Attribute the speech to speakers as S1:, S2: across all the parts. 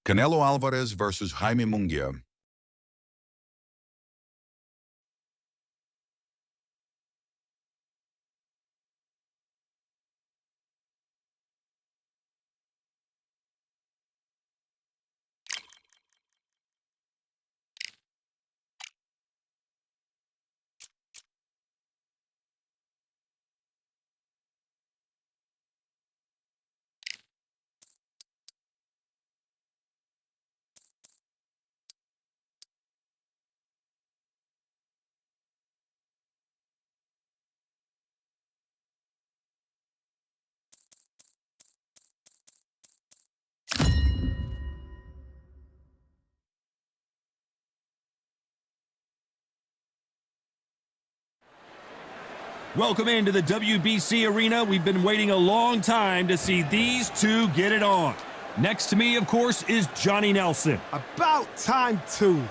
S1: Canelo Alvarez versus Jaime Munguia.
S2: Welcome into the WBC arena. We've been waiting a long time to see these two get it on. Next to me, of course, is Johnny Nelson.
S3: About time, too.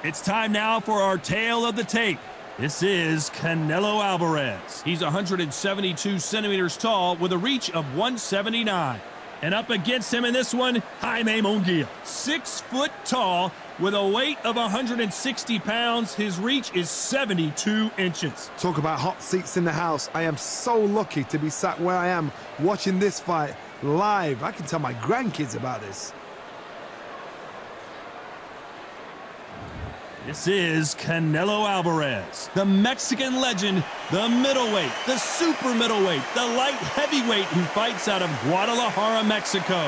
S2: It's time now for our tale of the tape. This is Canelo Alvarez. He's 172 centimeters tall with a reach of 179. And up against him in this one, Jaime Munguia. 6 foot tall with a weight of 160 pounds. His reach is 72 inches.
S3: Talk about hot seats in the house. I am so lucky to be sat where I am watching this fight live. I can tell my grandkids about this.
S2: This is Canelo Alvarez, the Mexican legend, the middleweight, the super middleweight, the light heavyweight who fights out of Guadalajara, Mexico.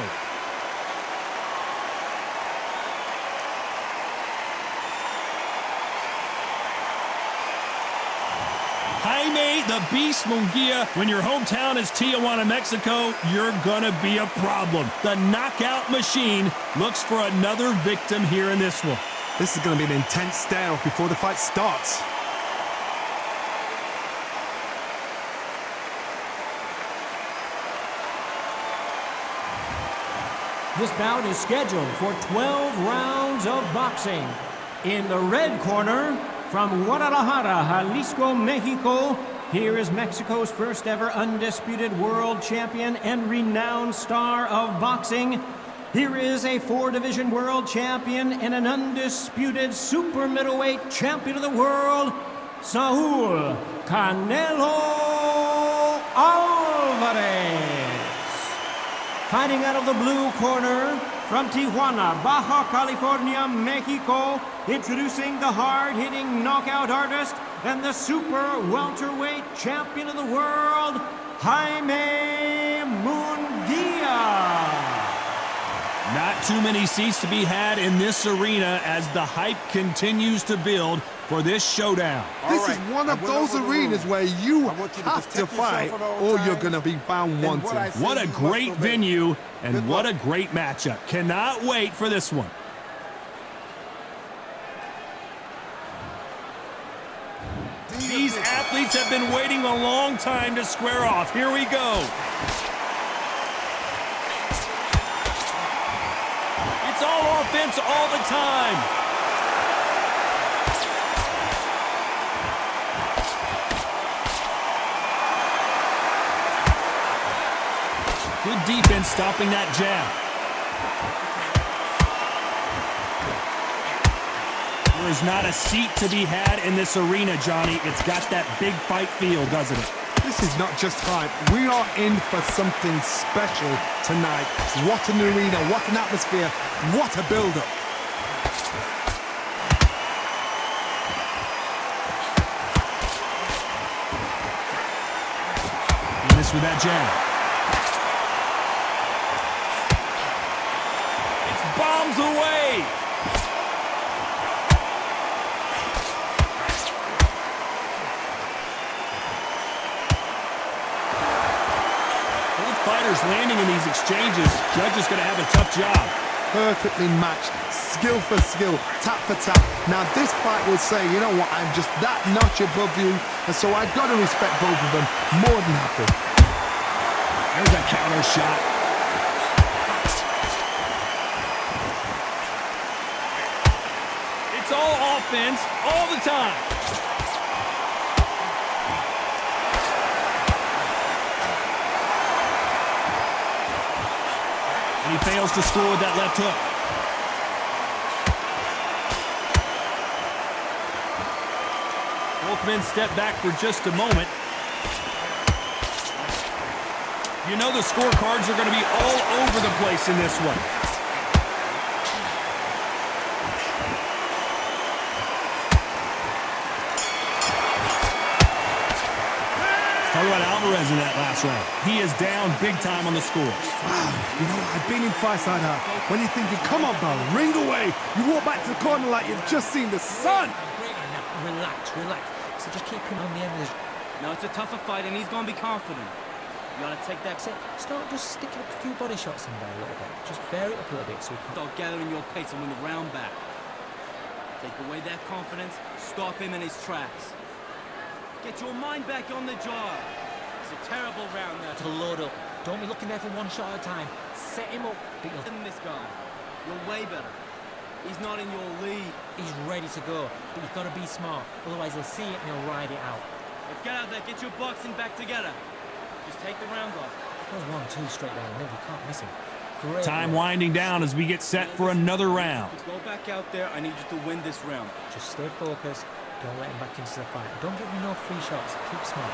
S2: Jaime the Beast Munguia, when your hometown is Tijuana, Mexico, you're gonna be a problem. The knockout machine looks for another victim here in this one.
S3: This is going to be an intense stare-off before the fight starts.
S4: This bout is scheduled for 12 rounds of boxing. In the red corner, from Guadalajara, Jalisco, Mexico, here is Mexico's first ever undisputed world champion and renowned star of boxing. Here is a 4-division world champion and an undisputed super middleweight champion of the world, Saul Canelo Alvarez. Fighting out of the blue corner, from Tijuana, Baja California, Mexico, introducing the hard-hitting knockout artist and the super welterweight champion of the world, Jaime Munguia.
S2: Not too many seats to be had in this arena as the hype continues to build for this showdown.
S3: This is one of those arenas where you have to fight or you're going to be found wanting.
S2: What a great venue and what a great matchup. Cannot wait for this one. These athletes have been waiting a long time to square off. Here we go. It's all offense all the time. Good defense stopping that jab. There is not a seat to be had in this arena, Johnny. It's got that big fight feel, doesn't it?
S3: This is not just hype. We are in for something special tonight. What an arena, what an atmosphere, what a build-up.
S2: He missed with that jab. It's bombs away. Fighters landing in these exchanges. Judge is going to have a tough job.
S3: Perfectly matched, skill for skill, tap for tap. Now this fight will say, you know what, I'm just that notch above you, and so I've got to respect both of them more than happy.
S2: There's a counter shot. It's all offense all the time. And he fails to score with that left hook. Both men step back for just a moment. You know the scorecards are going to be all over the place in this one. Talk about Alvarez in that last round. He is down big time on the scores.
S3: Wow, you know, I've been in fights like that. When you're thinking, come on, pal, ring away. You walk back to the corner like you've just seen the sun.
S5: Relax. So just keep him on the end of this.
S6: No, it's a tougher fight, and he's going to be confident. You got to take that.
S5: Start just sticking a few body shots in there a little bit. Just vary it up a little bit so we can
S6: Start gathering your pace and win the round back. Take away that confidence, stop him in his tracks. Get your mind back on the job. It's a terrible round there.
S5: to load up. Don't be looking there for one shot at a time. Set him up.
S6: Than this guy. You're way better. He's not in your league.
S5: He's ready to go, but you've got to be smart. Otherwise, he'll see it and he'll ride it out.
S6: Let's get out there. Get your boxing back together. Just take the round off.
S5: Goes 1-2 straight down the middle. You can't miss him. Great
S2: Time
S5: work.
S2: winding down as we get set for another round.
S6: Go back out there. I need you to win this round.
S5: Just stay focused. Don't let him back into the fight. Don't give him no free shots. Keep smart.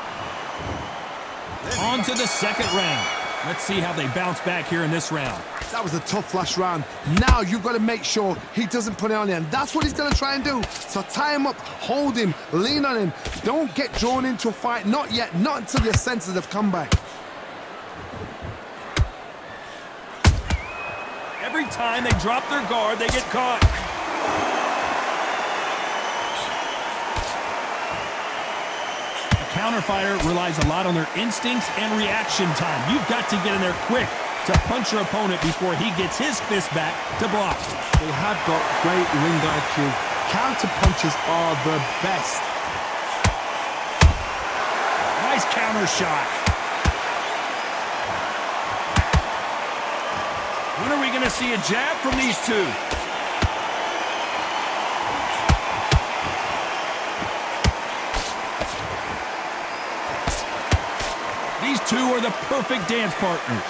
S2: On to the second round. Let's see how they bounce back here in this round.
S3: That was a tough last round. Now you've got to make sure he doesn't put it on you, and that's what he's going to try and do. So tie him up, hold him, lean on him. Don't get drawn into a fight. Not yet. Not until your senses have come back.
S2: Every time they drop their guard, they get caught. A counterfighter relies a lot on their instincts and reaction time. You've got to get in there quick to punch your opponent before he gets his fist back to block.
S3: They have got great ring IQ. Counter punches are the best.
S2: Nice counter shot. When are we going to see a jab from these two? These two are the perfect dance partners.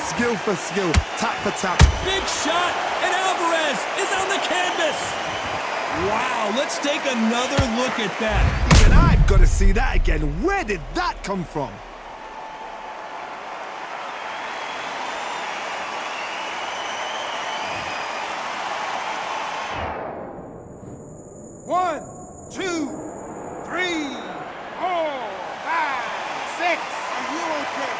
S3: Skill for skill, tap for tap.
S2: Big shot, and Alvarez is on the canvas. Wow, let's take another look at that.
S3: Even I've got to see that again. Where did that come from?
S7: One, two, three, 4, 5, 6. Are you okay?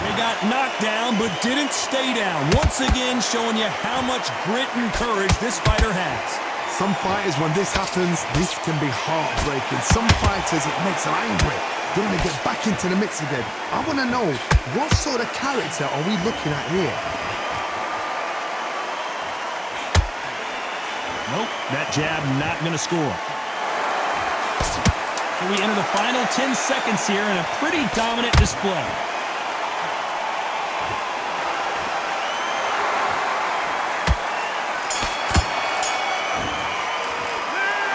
S2: They got knocked down, but didn't stay down. Once again, showing you how much grit and courage this fighter has.
S3: Some fighters, when this happens, this can be heartbreaking. Some fighters, it makes them angry. They want to get back into the mix again. I want to know, what sort of character are we looking at here?
S2: Nope, that jab not going to score. So we enter the final 10 seconds here in a pretty dominant display.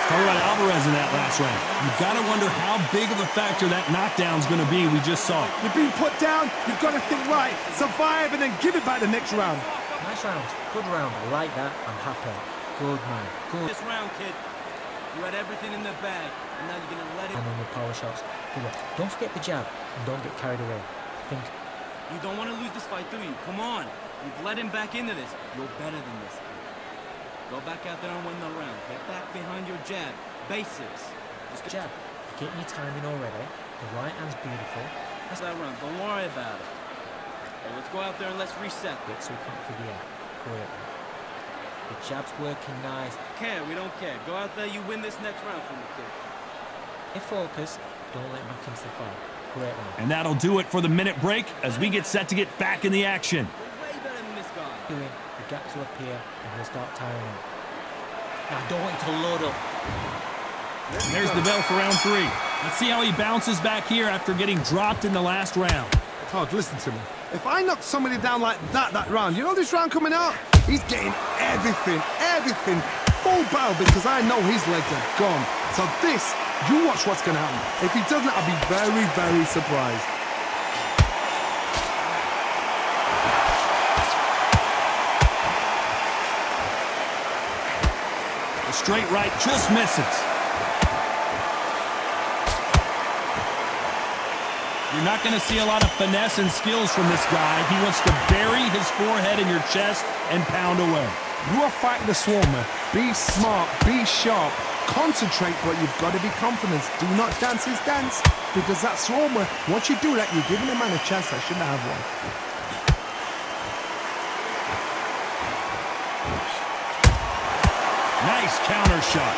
S2: Talk about Alvarez in that last round. You've got to wonder how big of a factor that knockdown's going to be. We just saw it.
S3: You've been put down, you've got to think right, survive, and then give it back the next round.
S5: Nice round. Good round. I like that. I'm happy. Good man. Good.
S6: This round, kid. You had everything in the bag, and now you're going to let it...
S5: And then with power shots. Good work. Don't forget the jab, and don't get carried away. Think.
S6: You don't want to lose this fight, do you? Come on. You've let him back into this. You're better than this, kid. Go back out there and win the round. Get back behind your jab. Basics. Just
S5: Jab. You're getting your timing already. The right hand's beautiful.
S6: That's that round. Don't worry about it. Okay, let's go out there and let's reset.
S5: Bit so we can't figure out. Great. The jab's working nice.
S6: We don't care. Go out there, you win this next round from the kid.
S5: Stay focused. Don't let him back into the fight. Great round.
S2: And that'll do it for the minute break as we get set to get back in the action.
S6: You're way better than this guy.
S5: Doing. The gaps will appear and he'll start tiring out. Now I don't want you to load up.
S2: There's the bell for round 3. Let's see how he bounces back here after getting dropped in the last round.
S3: Todd, listen to me. If I knock somebody down like that round, you know this round coming out? He's getting everything, full barrel, because I know his legs are gone. So this, you watch what's going to happen. If he doesn't, I'll be very, very surprised.
S2: straight right, just misses. You're not going to see a lot of finesse and skills from this guy. He wants to bury his forehead in your chest and pound away.
S3: You are fighting the swarmer. Be smart, be sharp, concentrate, but you've got to be confident. Do not dance his dance, because that swarmer, once you do that, you're giving a man a chance that shouldn't have one.
S2: Nice counter shot.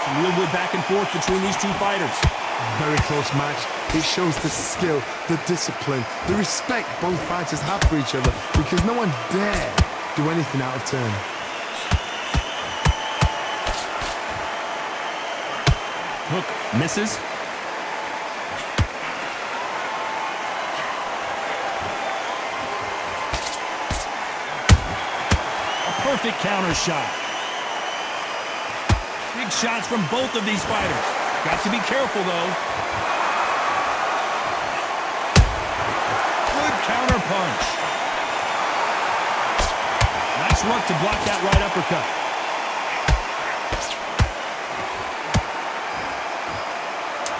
S2: Some real good back and forth between these two fighters.
S3: Very close match. It shows the skill, the discipline, the respect both fighters have for each other, because no one dare do anything out of turn.
S2: Hook misses. A perfect counter shot. Big shots from both of these fighters. Got to be careful, though. Good counter punch. Nice work to block that right uppercut.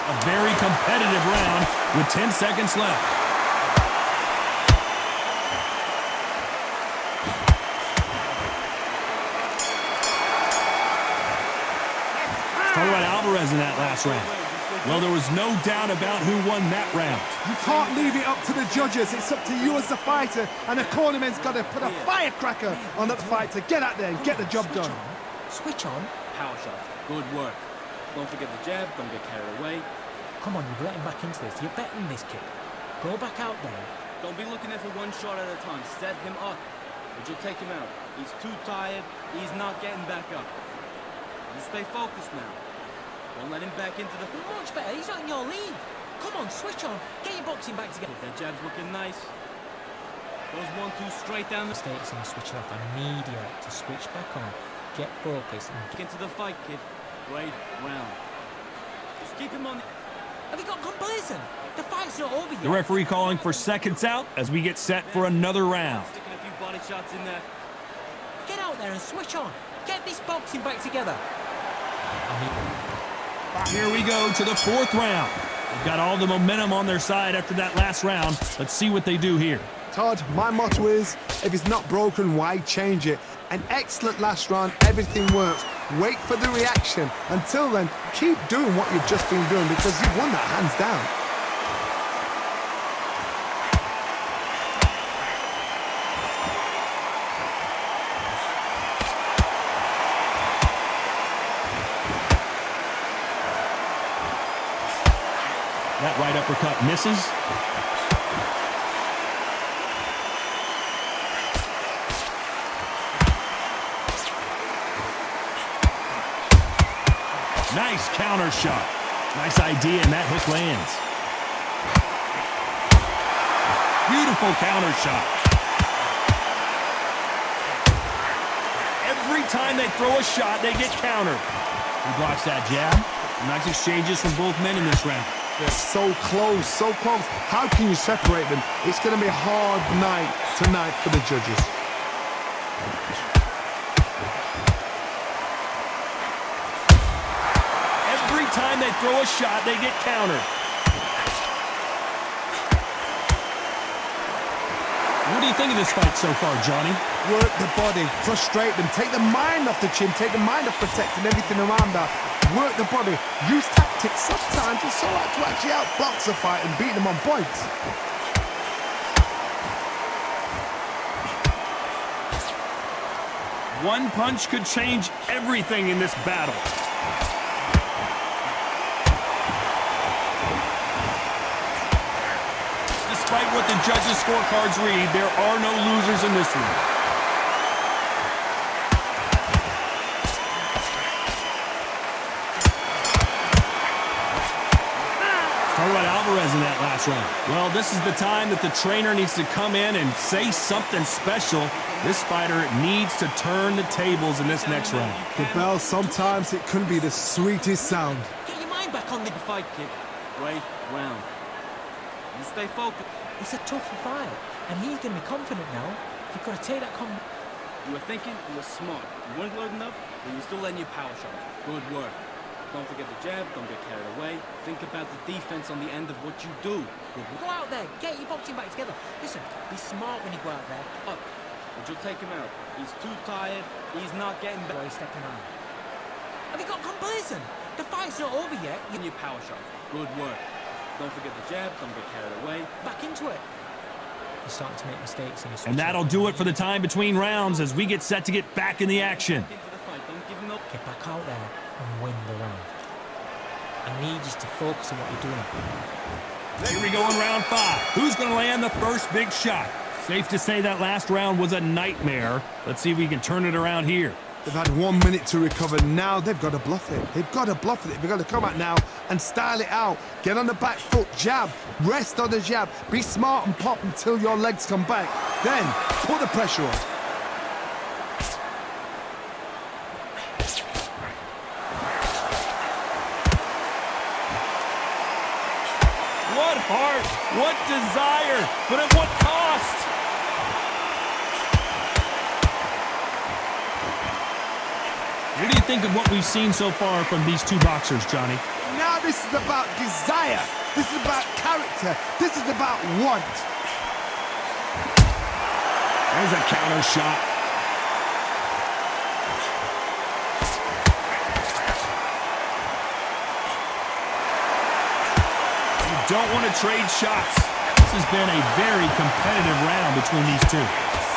S2: A very competitive round with 10 seconds left. Talk about Alvarez in that last round. Well, there was no doubt about who won that round.
S3: You can't leave it up to the judges. It's up to you as the fighter, and the cornerman's got to put a firecracker on that fighter. Get out there and get the job done.
S5: Switch on.
S6: Power shot. Good work. Don't forget the jab. Don't get carried away.
S5: Come on, you've let him back into this. You're betting this kid. Go back out there.
S6: Don't be looking at for one shot at a time. Set him up. Or you'll take him out. He's too tired. He's not getting back up. You stay focused now. Don't let him back into the...
S5: You're much better. He's not in your league. Come on, switch on. Get your boxing back together.
S6: That jab's looking nice. Those 1-2 straight down the...
S5: Mistakes and switch off. I need you to switch back on. Get focused and
S6: Get into the fight, kid. Great round. Just keep him on the...
S5: Have you got complacent? The fight's not over yet.
S2: The referee calling for seconds out as we get set for another round.
S6: Sticking a few body shots in there.
S5: Get out there and switch on. Get this boxing back together.
S2: Here we go to the fourth round. They've got all the momentum on their side after that last round. Let's see what they do here.
S3: Todd, my motto is, if it's not broken, why change it? An excellent last round, everything works. Wait for the reaction. Until then, keep doing what you've just been doing, because you've won that hands down.
S2: That right uppercut misses. Nice counter shot. Nice idea, and that hook lands. Beautiful counter shot. Every time they throw a shot, they get countered. He blocks that jab. Nice exchanges from both men in this round.
S3: They're so close, so close. How can you separate them? It's going to be a hard night tonight for the judges.
S2: Every time they throw a shot, they get countered. What do you think of this fight so far, Johnny?
S3: Work the body, frustrate them, take the mind off the chin, take the mind off protecting everything around that. Work the body, use tactics. Sometimes it's so hard to actually outbox a fight and beat them on points.
S2: One punch could change everything in this battle. Despite what the judges' scorecards read, there are no losers in this one. Talk about Alvarez in that last round. Well, this is the time that the trainer needs to come in and say something special. This fighter needs to turn the tables in this next round.
S3: The bell, sometimes it can be the sweetest sound.
S5: Get your mind back on the
S6: Fight, kid. Great round. You stay focused.
S5: It's a tough fight, and he's going to be confident now. You've got to take that
S6: You were thinking, you were smart. You weren't loading up, but you were still letting your power shot. Good work. Don't forget the jab, don't get carried away. Think about the defense on the end of what you do. Good work.
S5: Go out there, get your boxing back together. Listen, be smart when you go out there.
S6: Up. But you'll take him out. He's too tired. He's not getting better.
S5: Boy, stepping out. Have you got complacent? The fight's not over yet.
S6: In your power shot. Good work. Don't forget the jab, don't get carried away.
S5: Back into it. He's starting to make mistakes.
S2: And that'll do it for the time between rounds as we get set to get back in the action.
S6: Back into the fight. Don't give him up.
S5: Get back out there and win the round. I need you to focus on what you're doing.
S2: Here we go in round 5. Who's going to land the first big shot? Safe to say that last round was a nightmare. Let's see if we can turn it around here.
S3: They've had 1 minute to recover. Now they've got to bluff it. They've got to bluff it. They've got to come out now and style it out. Get on the back foot, jab, rest on the jab. Be smart and pop until your legs come back. Then put the pressure on.
S2: What heart, what desire, but at what cost? What do you think of what we've seen so far from these two boxers, Johnny?
S3: Now this is about desire. This is about character. This is about want.
S2: There's a counter shot. You don't want to trade shots. This has been a very competitive round between these two.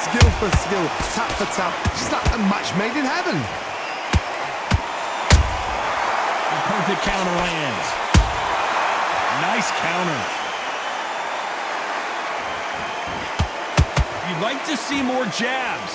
S3: Skill for skill, tap for tap. Just like a match made in heaven.
S2: Perfect counter lands. Nice counter. You'd like to see more jabs.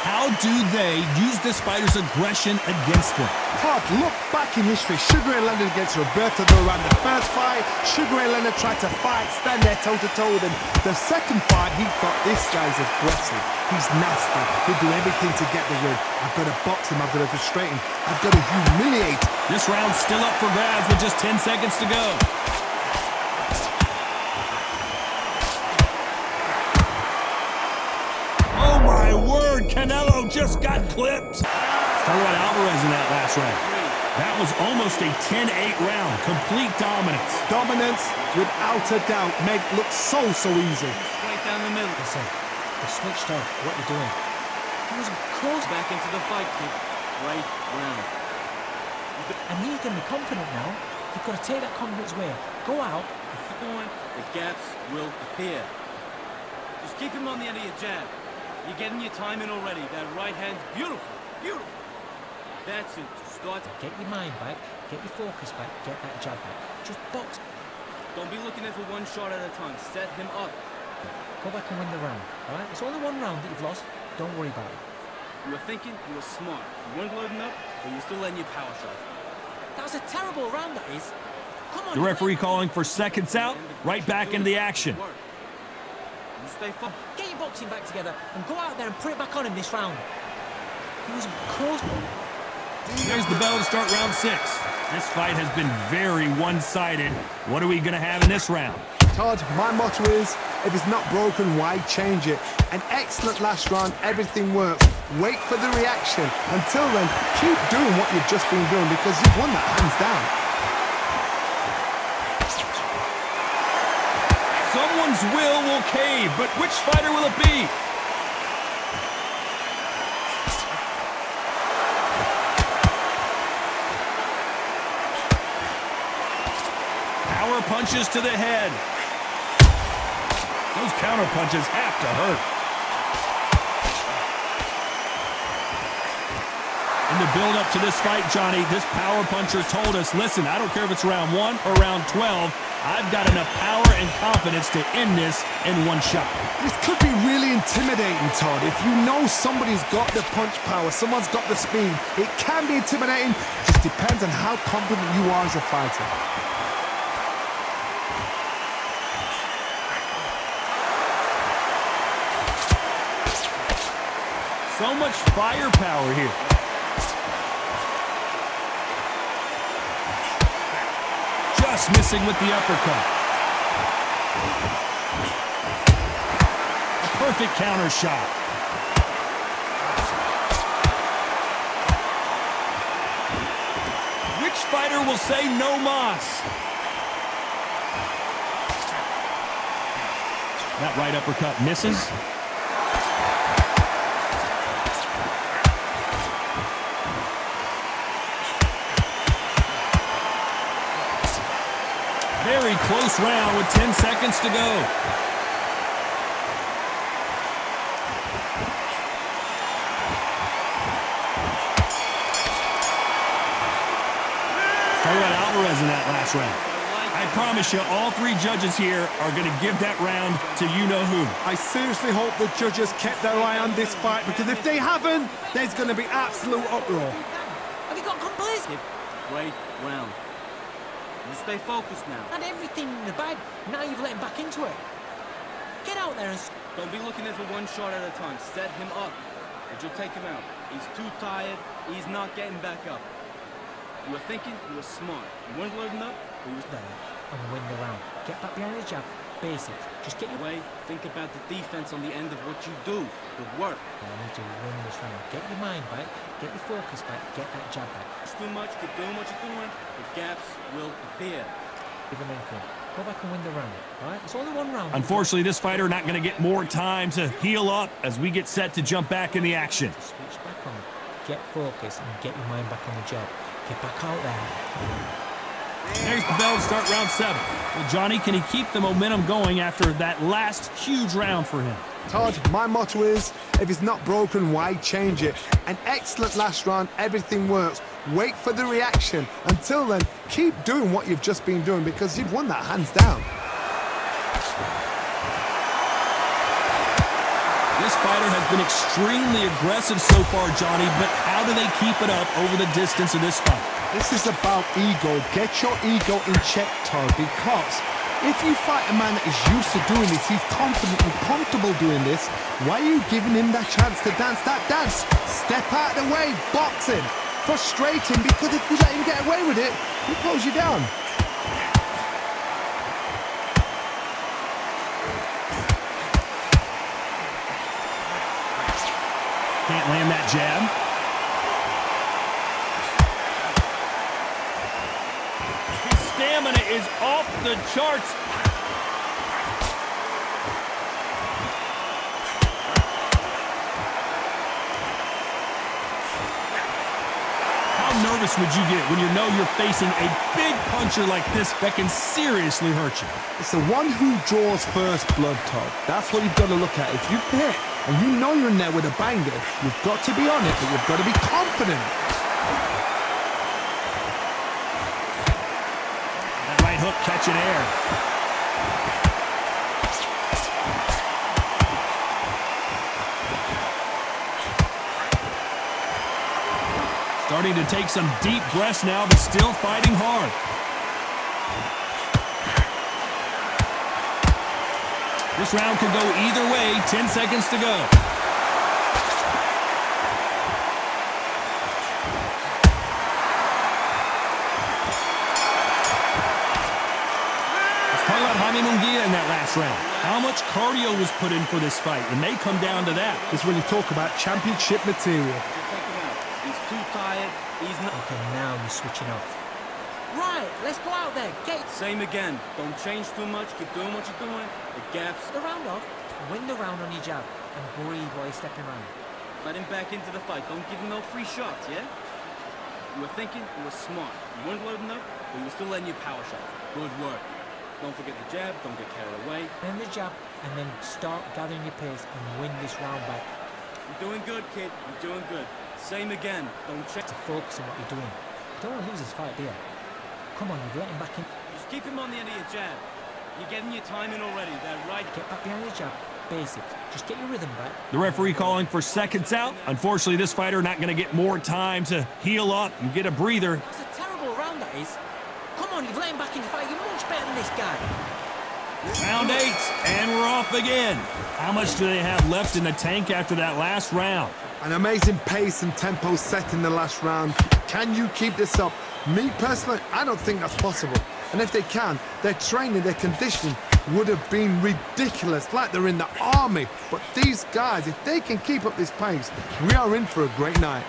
S2: How do they use this fighter's aggression against them?
S3: Todd, look back in history. Sugar Ray Leonard against Roberto Duran. The first fight, Sugar Ray Leonard tried to fight, stand there toe-to-toe with him. The second fight, he thought, this guy's aggressive. He's nasty. He'll do everything to get the win. I've got to box him. I've got to frustrate him. I've got to humiliate him.
S2: This round's still up for grabs with just 10 seconds to go. Oh my word, Canelo just got clipped. Talk about Alvarez in that last round. That was almost a 10-8 round. Complete dominance.
S3: Dominance, without a doubt, made it look so easy.
S6: Straight down the middle.
S5: Listen, they switched off what you're doing.
S6: He was close back into the fight, kid. Right round.
S5: And he's going to be confident now. You've got to take that confidence away. Go out.
S6: Keep going. The gaps will appear. Just keep him on the end of your jab. You're getting your time in already. That right hand's beautiful. Beautiful. That's it. Just start.
S5: Get your mind back. Get your focus back. Get that jab back. Just box.
S6: Don't be looking at for one shot at a time. Set him up.
S5: Go back and win the round. All right? It's only one round that you've lost. Don't worry about it.
S6: You were thinking, you were smart. You weren't loading up, but you were still letting your power shot.
S5: That was a terrible round, that is. Come on.
S2: The referee calling for seconds out. Right back into the action.
S6: You stay focused.
S5: Get your boxing back together and go out there and put it back on him this round. He was close.
S2: There's the bell to start round 6. This fight has been very one-sided. What are we going to have in this round?
S3: Todd, my motto is, if it's not broken, why change it? An excellent last round, everything worked. Wait for the reaction. Until then, keep doing what you've just been doing because you've won that hands down.
S2: Someone's will cave, but which fighter will it be? Power punches to the head. Those counter punches have to hurt. In the build-up to this fight, Johnny, this power puncher told us, listen, I don't care if it's round 1 or round 12, I've got enough power and confidence to end this in one shot.
S3: This could be really intimidating, Todd. If you know somebody's got the punch power, someone's got the speed, it can be intimidating. It just depends on how confident you are as a fighter.
S2: So much firepower here. Just missing with the uppercut. A perfect counter shot. Which fighter will say no mas? That right uppercut misses. Very close round with 10 seconds to go. Talk about Alvarez in that last round. I promise you, all three judges here are going to give that round to you-know-who.
S3: I seriously hope the judges kept their eye on this fight, because if they haven't, there's going to be absolute uproar.
S5: Have you got complacent?
S6: Great round. You stay focused now.
S5: Had everything in the bag. Now you've let him back into it. Get out there and...
S6: Don't be looking at it for one shot at a time. Set him up, but you'll take him out. He's too tired. He's not getting back up. You were thinking, you were smart. You weren't loading up, but you was
S5: there and win the round. Get back behind the jab. Basics. Just get your
S6: way. Think about the defense on the end of what you do. Good work.
S5: I need to win this round. Get your mind back. Get your focus back. Get that jab back.
S6: It's too much. Keep doing what you're doing. The gaps will appear.
S5: Give him anything. Go back and win the round. All right? It's only one round.
S2: Unfortunately, this fighter not going to get more time to heal up as we get set to jump back in the action.
S5: Switch back on. Get focused and get your mind back on the job. Get back out there.
S2: There's the bell to start round 7. Well, Johnny, can he keep the momentum going after that last huge round for him?
S3: Todd, my motto is, if it's not broken, why change it? An excellent last round, everything works. Wait for the reaction. Until then, keep doing what you've just been doing, because you've won that hands down.
S2: This fighter has been extremely aggressive so far, Johnny, but how do they keep it up over the distance of this fight?
S3: This is about ego. Get your ego in check, Todd, because if you fight a man that is used to doing this, he's confident and comfortable doing this, why are you giving him that chance to dance that dance? Step out of the way, boxing. Frustrating, because if you let him get away with it, he pulls you down.
S2: Can't land that jab. His stamina is off the charts. How nervous would you get when you know you're facing a big puncher like this that can seriously hurt you?
S3: It's the one who draws first blood, Todd. That's what you've got to look at. If you hit and you know you're in there with a banger, you've got to be on it, but you've got to be confident.
S2: That right hook catching air. Starting to take some deep breaths now, but still fighting hard. This round could go either way. 10 seconds to go. Let's talk about Jaime Munguia in that last round. How much cardio was put in for this fight? It may come down to that.
S3: It's when you talk about championship material.
S6: He's too tired. He's not.
S5: Okay, now you're switching off. Right, let's go out there. Get
S6: Same again. Don't change too much. Keep doing what you're doing. The gaps.
S5: the round off. Win the round on your jab and breathe while you're stepping around.
S6: Let him back into the fight. Don't give him no free shots, yeah? You were thinking, you were smart. You weren't loading up, but you were still letting your power shots. Good work. Don't forget the jab. Don't get carried away.
S5: Then the jab, and then start gathering your pace and win this round back.
S6: You're doing good, kid. You're doing good. Same again. Don't check.
S5: To focus on what you're doing. You don't want to lose this fight, do you? Come on, you've let him back in.
S6: Just keep him on the end of your jab. You're getting your time in already. That right.
S5: Get back behind your jab. Basics. Just get your rhythm back.
S2: The referee calling for seconds out. Unfortunately, this fighter not going to get more time to heal up and get a breather.
S5: It's a terrible round, that is. Come on, you've let him back in the fight. You're much better than this guy.
S2: Round 8, and we're off again. How much do they have left in the tank after that last round?
S3: An amazing pace and tempo set in the last round. Can you keep this up? Me personally, I don't think that's possible. And if they can, their training, their conditioning would have been ridiculous, like they're in the army. But these guys, if they can keep up this pace, we are in for a great night.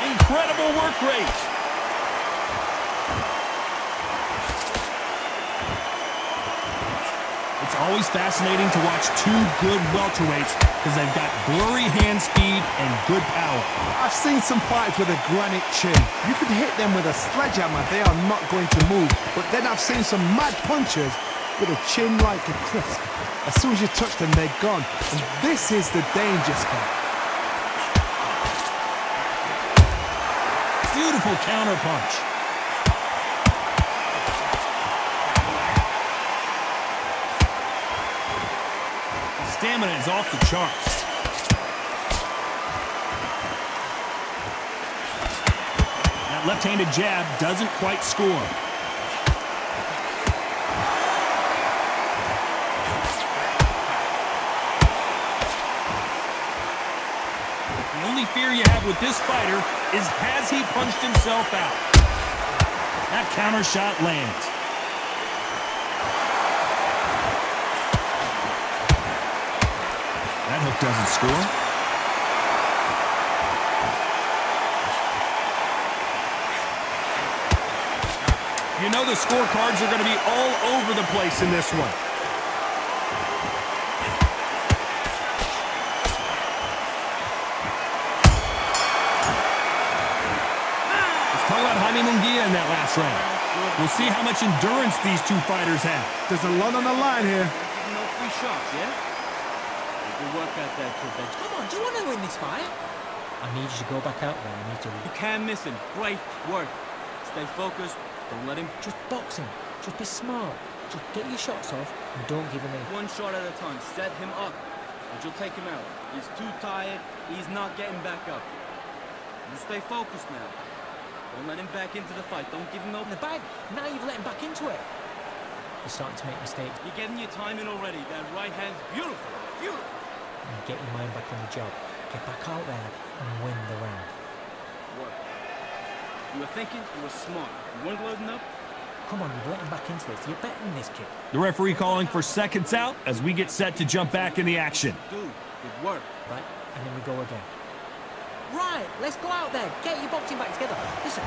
S2: Incredible work rate. It's always fascinating to watch two good welterweights because they've got blurry hand speed and good power.
S3: I've seen some fighters with a granite chin. You could hit them with a sledgehammer, they are not going to move. But then I've seen some mad punchers with a chin like a crisp. As soon as you touch them, they're gone. And this is the danger spot.
S2: Beautiful counter punch. Stamina is off the charts. That left-handed jab doesn't quite score. The only fear you have with this fighter is has he punched himself out? That counter shot lands. That hook doesn't score. You know the scorecards are going to be all over the place in this one. Let's talk about Jaime Munguia in that last round. We'll see how much endurance these two fighters have.
S3: There's a lot on the line here.
S6: No free shots, yeah? Good work out there, kid.
S5: Come on, do you want to win this fight? I need you to go back out there. I need to...
S6: You can't miss him. Great work. Stay focused. Don't let him...
S5: Just box him. Just be smart. Just get your shots off and don't give him in.
S6: One shot at a time. Set him up. And you'll take him out. He's too tired. He's not getting back up. You stay focused now. Don't let him back into the fight. Don't give him no...
S5: In the bag. Now you've let him back into it. You're starting to make mistakes.
S6: You're getting your time in already. That right hand's beautiful. Beautiful.
S5: And get your mind back on the job. Get back out there and win the round.
S6: Work. You were thinking, you were smart. You weren't loading up.
S5: Come on, you've let him back into this. You're better than this kid.
S2: The referee calling for seconds out as we get set to jump back in the action.
S6: Dude, good work.
S5: Right, and then we go again. Right, let's go out there. Get your boxing back together. Listen.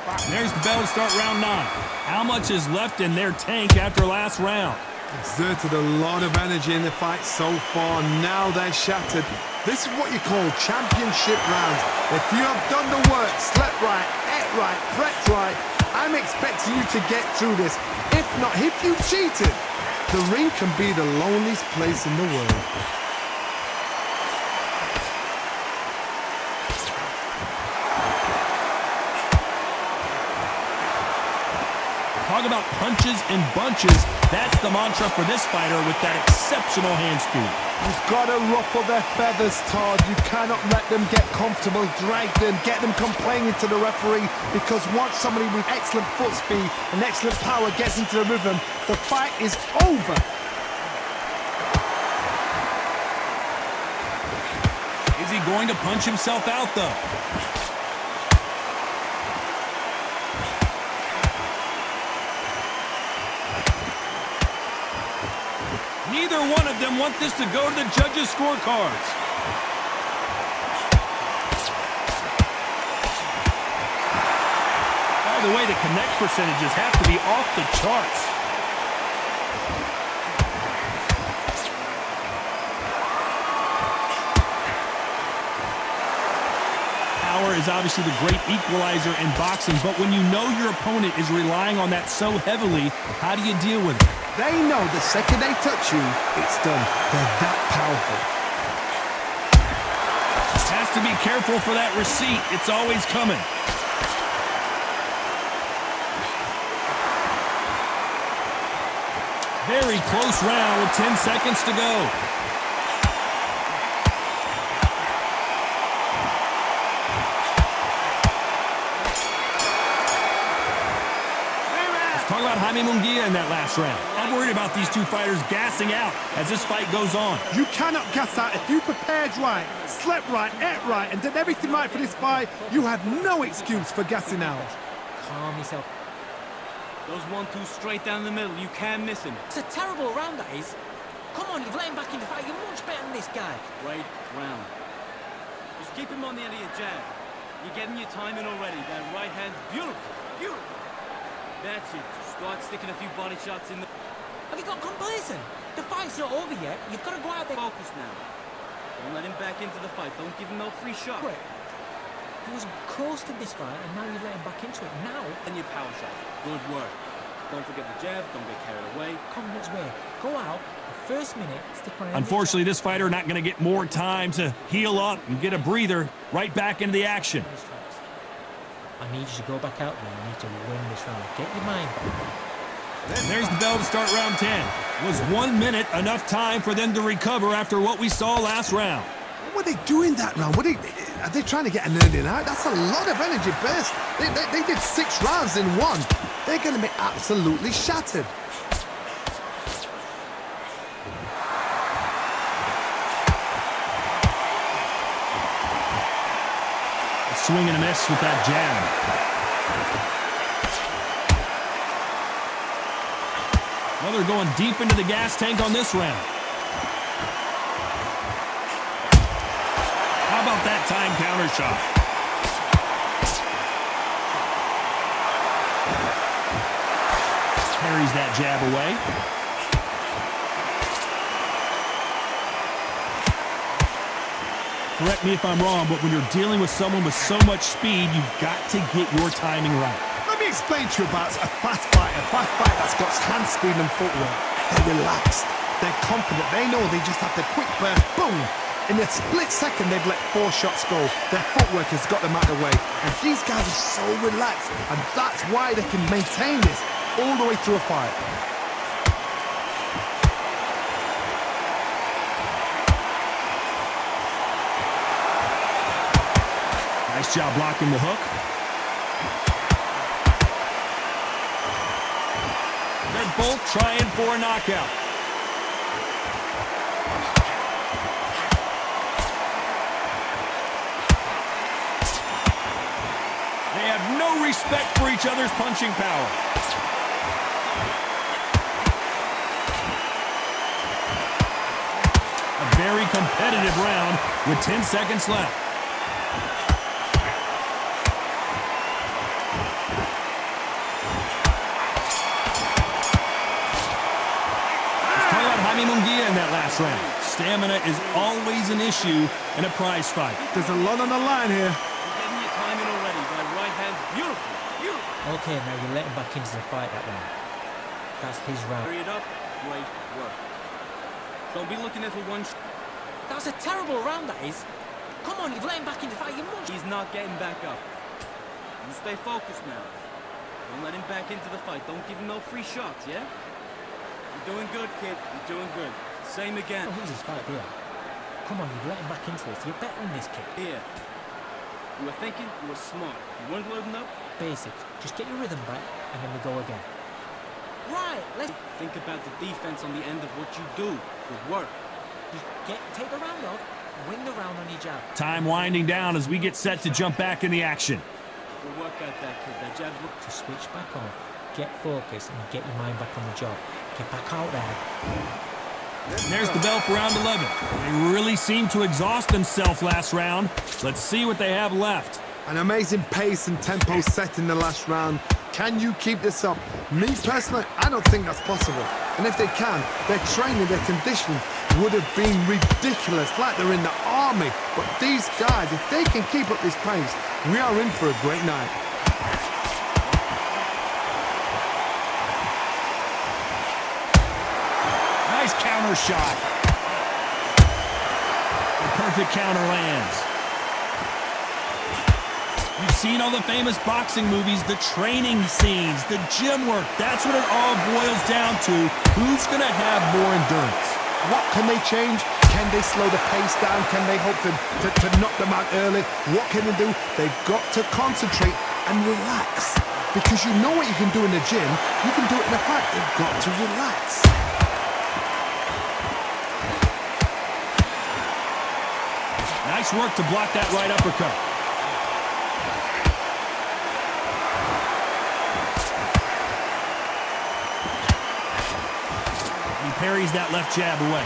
S2: And there's the bell to start round 9. How much is left in their tank after last round?
S3: Exerted a lot of energy in the fight so far. Now they're shattered. This is what you call championship rounds. If you have done the work, slept right, ate right, prepped right, I'm expecting you to get through this. If not, if you cheated, the ring can be the loneliest place in the world.
S2: Talk about punches and bunches. That's the mantra for this fighter with that exceptional hand speed.
S3: You've got to ruffle their feathers, Todd. You cannot let them get comfortable, drag them, get them complaining to the referee, because once somebody with excellent foot speed and excellent power gets into the rhythm, the fight is over.
S2: Is he going to punch himself out, though? Neither one of them want this to go to the judges' scorecards. By the way, the connect percentages have to be off the charts. Power is obviously the great equalizer in boxing, but when you know your opponent is relying on that so heavily, how do you deal with it?
S3: They know the second they touch you, it's done. They're that powerful.
S2: Has to be careful for that receipt. It's always coming. Very close round with 10 seconds to go. Talk about Jaime Munguia in that last round. I'm worried about these two fighters gassing out as this fight goes on.
S3: You cannot gas out. If you prepared right, slept right, ate right, and did everything right for this fight, you have no excuse for gassing out.
S5: Calm yourself.
S6: Those 1-2 straight down the middle. You can't miss him.
S5: It's a terrible round, that is. Come on, you've let him back in the fight. You're much better than this guy.
S6: Great round. Just keep him on the end of your jab. You're getting your timing already. That right hand's beautiful. Beautiful. That's it. Just start sticking a few body shots in the...
S5: Have you got complacent? The fight's not over yet. You've got to go out there.
S6: Focus now. Don't let him back into the fight. Don't give him no free shot.
S5: Wait. He was close to this fight, and now you've let him back into it. Now...
S6: And your power shot. Good work. Don't forget the jab. Don't get carried away.
S5: Confidence way. Go out. The first minute, stick on.
S2: Unfortunately, this fighter not going to get more time to heal up and get a breather. Right back into the action.
S5: I need you to go back out there. You need to win this round. Get your mind back.
S2: And there's the bell to start round 10. Was 1 minute enough time for them to recover after what we saw last round?
S3: What were they doing that round? Are they trying to get an earning out? That's a lot of energy burst. They did 6 rounds in one. They're going to be absolutely shattered.
S2: Swing and a miss with that jab. Well, they're going deep into the gas tank on this round. How about that time counter shot? Carries that jab away. Correct me if I'm wrong, but when you're dealing with someone with so much speed, you've got to get your timing right.
S3: Let me explain to you about a fast fighter that's got hand speed and footwork. They're relaxed. They're confident. They know they just have to quick burst, boom. In a split second, they've let 4 shots go. Their footwork has got them out of the way. And these guys are so relaxed. And that's why they can maintain this all the way through a fight.
S2: Nice job blocking the hook. They're both trying for a knockout. They have no respect for each other's punching power. A very competitive round with 10 seconds left. Jaime Munguia in that last round. Stamina is always an issue in a prize fight.
S3: There's a lot on the line here.
S6: You're getting your timing already. That right hand's beautiful. Beautiful.
S5: Okay, now you let him back into the fight that round. That's his round.
S6: Hurry it up. Great work. Don't be looking there for one shot.
S5: That was a terrible round, that is. Come on, you've let him back into the fight. You're much...
S6: He's not getting back up. You stay focused now. Don't let him back into the fight. Don't give him no free shots, yeah? You're doing good, kid. You're doing good. Same again.
S5: Oh, who's this fight here? Come on, you've let him back into this. You're better than this kid.
S6: Here. You were thinking, you were smart. You weren't loading up?
S5: Basics. Just get your rhythm back, and then we go again. Right, let's...
S6: Think about the defense on the end of what you do. Good work.
S5: Just take the round off, win the round on your jab.
S2: Time winding down as we get set to jump back in the action.
S6: Good work out that kid. That jab looked...
S5: To switch back on, get focused, and get your mind back on the job. Get back out there.
S2: There's the bell for round 11. They really seemed to exhaust themselves last round. Let's see what they have left.
S3: An amazing pace and tempo set in the last round. Can you keep this up? Me personally, I don't think that's possible. And if they can, their training, their conditioning would have been ridiculous, like they're in the army. But these guys, if they can keep up this pace, we are in for a great night.
S2: Nice counter shot. The perfect counter lands. You've seen all the famous boxing movies, the training scenes, the gym work. That's what it all boils down to. Who's going to have more endurance?
S3: What can they change? Can they slow the pace down? Can they hope to knock them out early? What can they do? They've got to concentrate and relax. Because you know what you can do in the gym, you can do it in the fight. You've got to relax.
S2: Nice work to block that right uppercut. He parries that left jab away.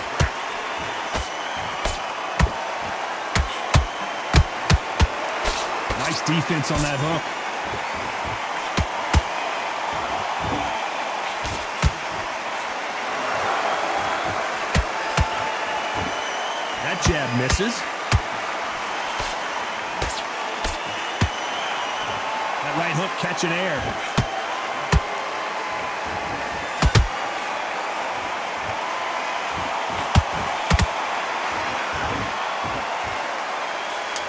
S2: Nice defense on that hook. That jab misses. That right hook catching air.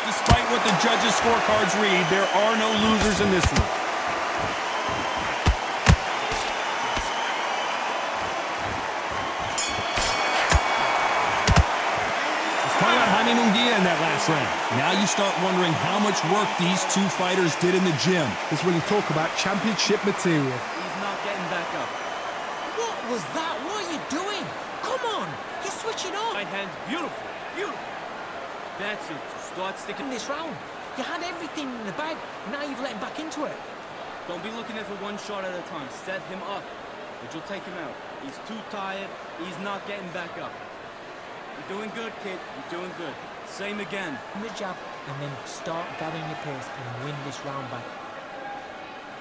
S2: Despite what the judges' scorecards read, there are no losers in this one. Talking about Jaime Munguia in that last round. Now you start wondering how much work these two fighters did in the gym.
S3: This is when you talk about championship material.
S6: He's not getting back up.
S5: What was that? What are you doing? Come on, you're switching off.
S6: Right hand's beautiful, beautiful. That's it. Start sticking
S5: In this round, you had everything in the bag. Now you've let him back into it.
S6: Don't be looking at it for one shot at a time. Set him up, but you'll take him out. He's too tired. He's not getting back up. You're doing good, kid. You're doing good. Same again.
S5: The jab, and then start gathering your pace and win this round back.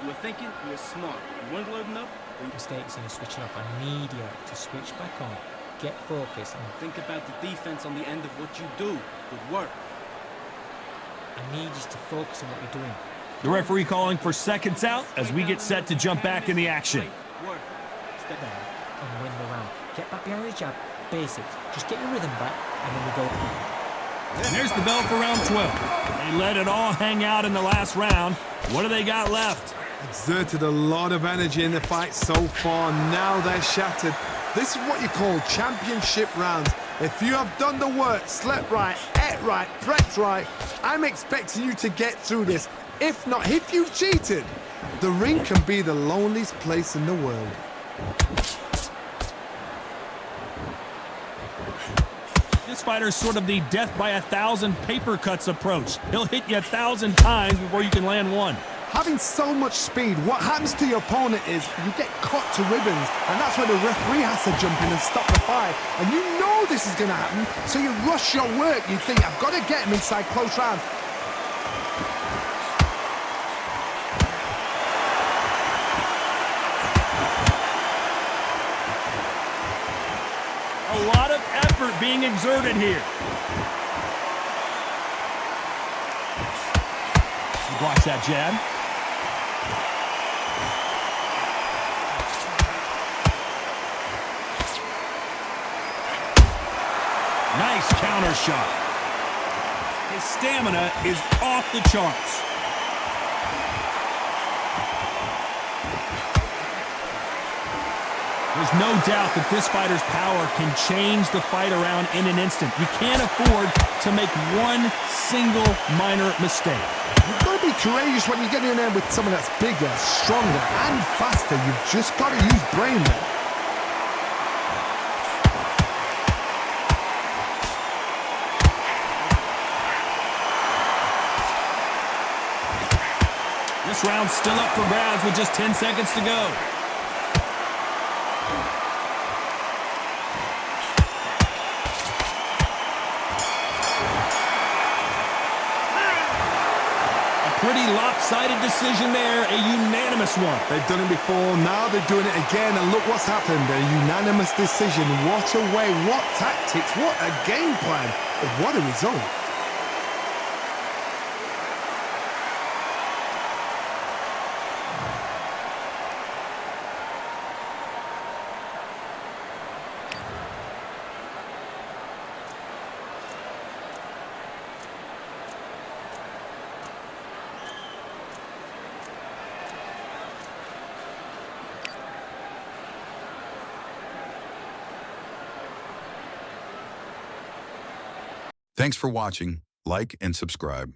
S6: You were thinking, you were smart. You weren't loading up.
S5: Mistakes and you're switching off. I need you to switch back on. Get focused and
S6: Think about the defense on the end of what you do. Good work.
S5: I need you to focus on what you're doing.
S2: The referee calling for seconds out as we get set to jump back in the action.
S6: Great work.
S5: Step there and win the round. Get back behind the jab. Basics. Just get your rhythm back and then we go.
S2: And there's the bell for round 12. They let it all hang out in the last round. What do they got left?
S3: Exerted a lot of energy in the fight so far. Now they're shattered. This is what you call championship rounds. If you have done the work, slept right, ate right, prepped right, I'm expecting you to get through this. If not, if you've cheated, the ring can be the loneliest place in the world.
S2: This fighter's sort of the death by 1,000 paper cuts approach. He'll hit you 1,000 times before you can land one.
S3: Having so much speed, what happens to your opponent is you get cut to ribbons, and that's where the referee has to jump in and stop the fight. And you know this is going to happen, so you rush your work. You think, I've got to get him inside close rounds.
S2: A lot of effort being exerted here. He blocks that jab. Nice counter shot. His stamina is off the charts. There's no doubt that this fighter's power can change the fight around in an instant. You can't afford to make one single minor mistake.
S3: You've got to be courageous when you get in there with someone that's bigger, stronger, and faster. You've just got to use brain there.
S2: This round's still up for grabs with just 10 seconds to go. Pretty lopsided decision there, a unanimous one.
S3: They've done it before, now they're doing it again, and look what's happened. A unanimous decision. What a way, what tactics, what a game plan, what a result.
S1: Thanks for watching. Like and subscribe.